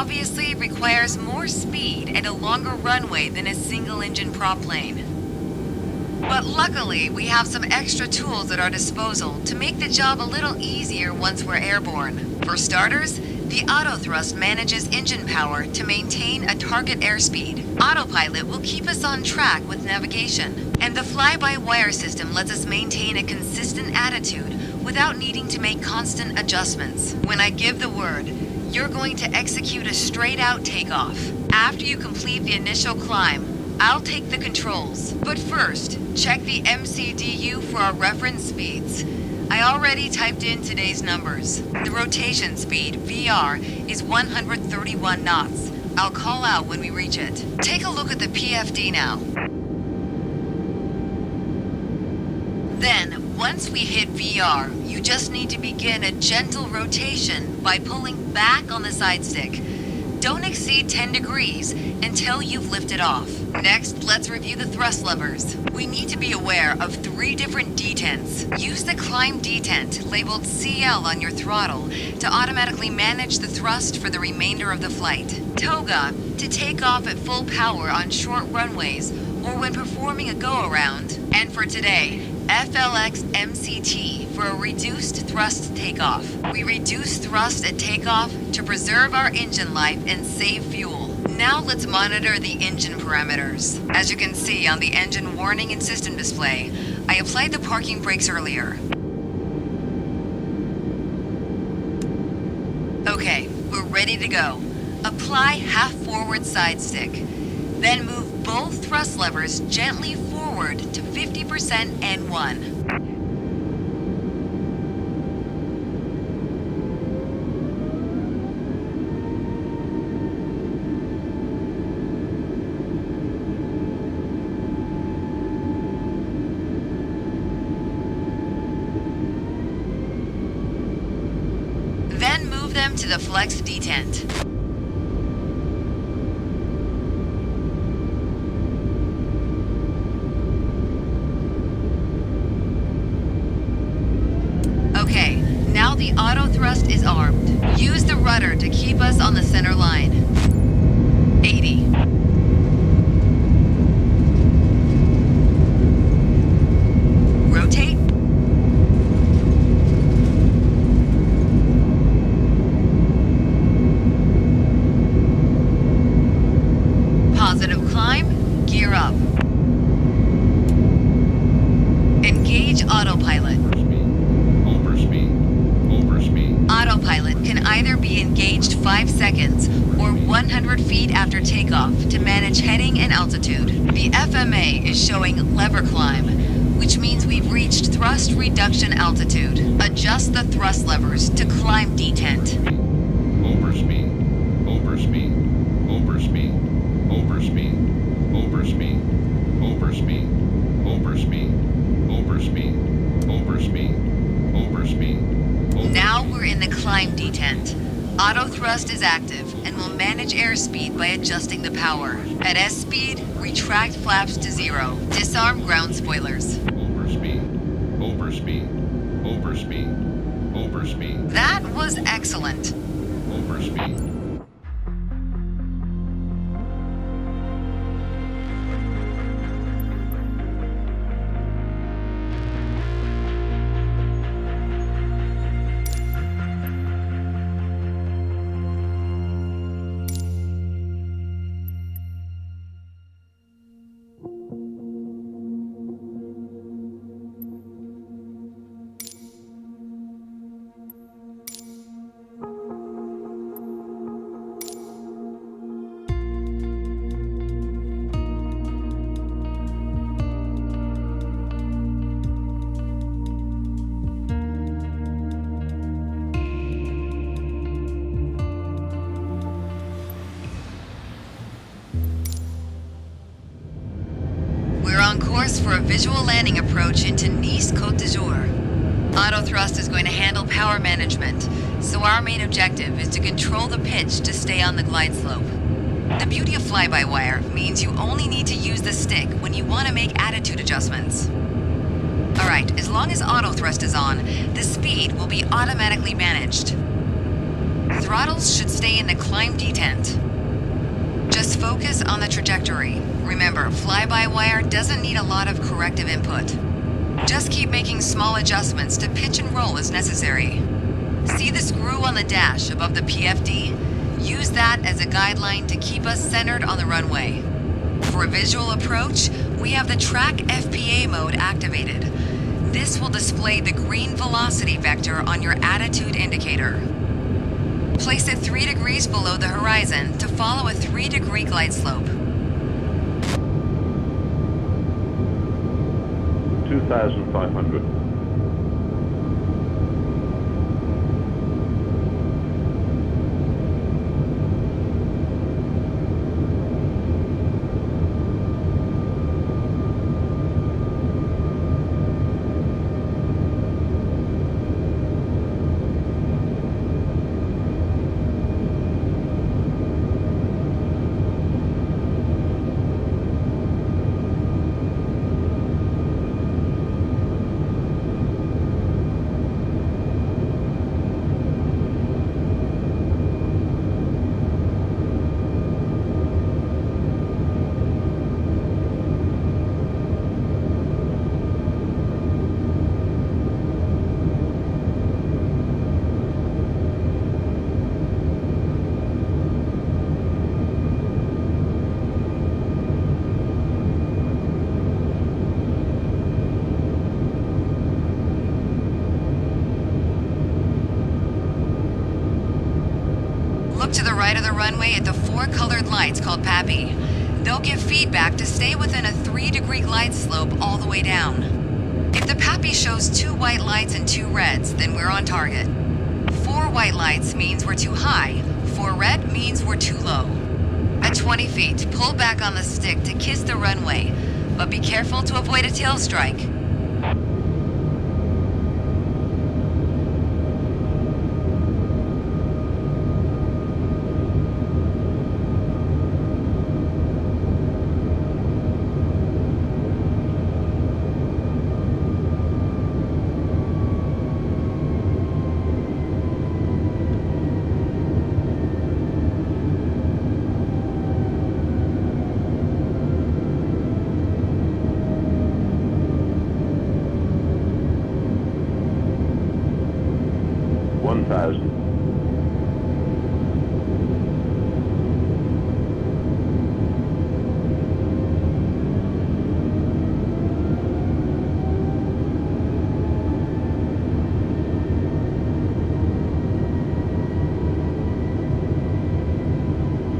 obviously requires more speed and a longer runway than a single-engine prop plane. But luckily, we have some extra tools at our disposal to make the job a little easier once we're airborne. For starters, the autothrust manages engine power to maintain a target airspeed. Autopilot will keep us on track with navigation, and the fly-by-wire system lets us maintain a consistent attitude without needing to make constant adjustments. When I give the word, you're going to execute a straight-out takeoff. After you complete the initial climb, I'll take the controls. But first, check the MCDU for our reference speeds. I already typed in today's numbers. The rotation speed, VR, is 131 knots. I'll call out when we reach it. Take a look at the PFD now. Then, once we hit VR, you just need to begin a gentle rotation by pulling back on the side stick. Don't exceed 10 degrees until you've lifted off. Next, let's review the thrust levers. We need to be aware of 3 different detents. Use the climb detent labeled CL on your throttle to automatically manage the thrust for the remainder of the flight. Toga to take off at full power on short runways or when performing a go-around. And for today, FLX MCT for a reduced thrust takeoff. We reduce thrust at takeoff to preserve our engine life and save fuel. Now let's monitor the engine parameters. As you can see on the engine warning and system display, I applied the parking brakes earlier. Okay, we're ready to go. Apply half forward side stick. Then move both thrust levers gently forward to 50% N1. Then move them to the flex detent. Okay, now the auto thrust is armed. Use the rudder to keep us on the center line. 80. Rotate. Positive climb, gear up. Engage autopilot. Autopilot can either be engaged 5 seconds or 100 feet after takeoff to manage heading and altitude. The FMA is showing lever climb, which means we've reached thrust reduction altitude. Adjust the thrust levers to climb detent. Overspeed, overspeed, overspeed, overspeed, overspeed, overspeed, overspeed, overspeed, overspeed, overspeed. Now we're in the climb detent. Auto thrust is active and will manage airspeed by adjusting the power. At S speed, retract flaps to 0. Disarm ground spoilers. Overspeed, overspeed, overspeed, overspeed. That was excellent. Overspeed. Course for a visual landing approach into Nice Côte d'Azur. Auto thrust is going to handle power management, so our main objective is to control the pitch to stay on the glide slope. The beauty of fly-by-wire means you only need to use the stick when you want to make attitude adjustments. Alright, as long as auto thrust is on, the speed will be automatically managed. throttles should stay in the climb detent. Just focus on the trajectory. Remember, fly-by-wire doesn't need a lot of corrective input. Just keep making small adjustments to pitch and roll as necessary. See the screw on the dash above the PFD? Use that as a guideline to keep us centered on the runway. For a visual approach, we have the track FPA mode activated. This will display the green velocity vector on your attitude indicator. Place it 3 degrees below the horizon to follow a 3-degree glide slope. 2,500. Look to the right of the runway at the 4 colored lights called PAPI. They'll give feedback to stay within a 3-degree glide slope all the way down. If the PAPI shows 2 white lights and 2 reds, then we're on target. 4 white lights means we're too high. 4 red means we're too low. At 20 feet, pull back on the stick to kiss the runway, but be careful to avoid a tail strike.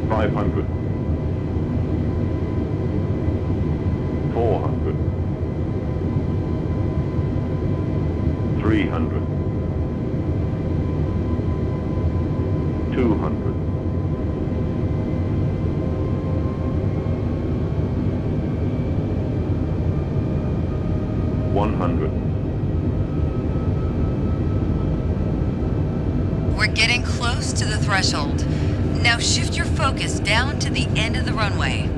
Five hundred. 400. 300. 200. 100. We're getting close to the threshold. Now shift your focus down to the end of the runway.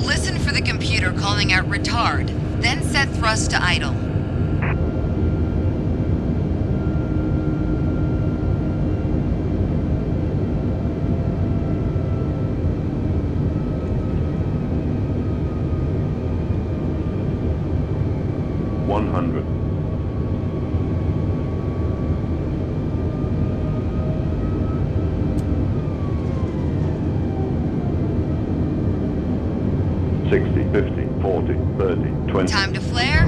Listen for the computer calling out retard, then set thrust to idle. $100. 60, 50, 40, 30, 20. Time to flare.